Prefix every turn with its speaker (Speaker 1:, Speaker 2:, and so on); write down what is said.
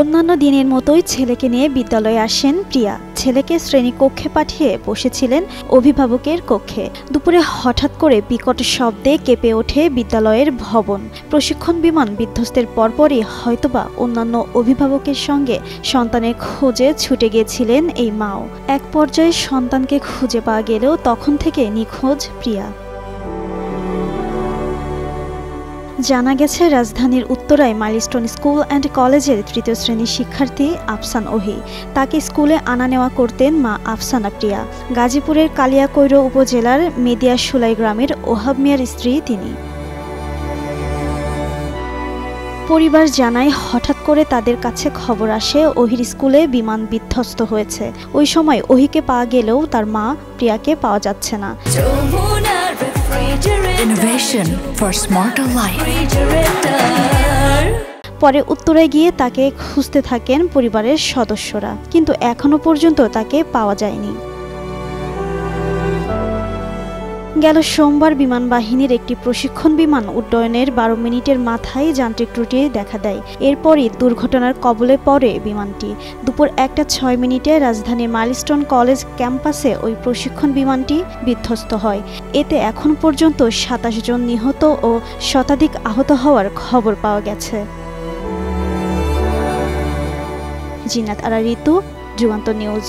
Speaker 1: অন্যান্য দিনের মতোই ছেলেকে নিয়ে বিদ্যালয়ে আসেন প্রিয়া। ছেলেকে শ্রেণীকক্ষে পাঠিয়ে বসেছিলেন অভিভাবকের কক্ষে। দুপুরে হঠাৎ করে বিকট শব্দে কেঁপে ওঠে বিদ্যালয়ের ভবন। প্রশিক্ষণ বিমান বিধ্বস্তের পরপরই হয়তোবা অন্যান্য অভিভাবকের সঙ্গে সন্তানের খোঁজে ছুটে গিয়েছিলেন এই মাও। এক পর্যায়ে সন্তানকে খুঁজে পাওয়া গেলেও তখন থেকে নিখোঁজ প্রিয়া। জানা গেছে, রাজধানীর উত্তরায় মাইলস্টোন স্কুল অ্যান্ড কলেজের তৃতীয় শ্রেণীর শিক্ষার্থী আফসান ওহি। তাকে স্কুলে আনা নেওয়া করতেন মা আফসানা প্রিয়া। গাজীপুরের কালিয়াকৈর উপজেলার মেদিয়াশুলাই গ্রামের ওহাব মিয়ার স্ত্রী তিনি। পরিবার জানায়, হঠাৎ করে তাদের কাছে খবর আসে ওহির স্কুলে বিমান বিধ্বস্ত হয়েছে। ওই সময় ওহিকে পাওয়া গেলেও তার মা প্রিয়াকে পাওয়া যাচ্ছে না।
Speaker 2: Innovation for smarter life.
Speaker 1: পরে উত্তরায় গিয়ে তাকে খুঁজতে থাকেন পরিবারের সদস্যরা, কিন্তু এখনো পর্যন্ত তাকে পাওয়া যায়নি। গেল সোমবার বিমান বাহিনীর একটি প্রশিক্ষণ বিমান উড্ডয়নের 12 মিনিটের মাথায় যান্ত্রিক ত্রুটি দেখা দেয়। এরপরই দুর্ঘটনার কবলে পড়ে বিমানটি। দুপুর 1:06 রাজধানীর মাইলস্টোন কলেজ ক্যাম্পাসে ওই প্রশিক্ষণ বিমানটি বিধ্বস্ত হয়। এতে এখন পর্যন্ত 27 জন নিহত ও শতাধিক আহত হওয়ার খবর পাওয়া গেছে। জিনাত আরা ঋতু, যুগান্তর নিউজ।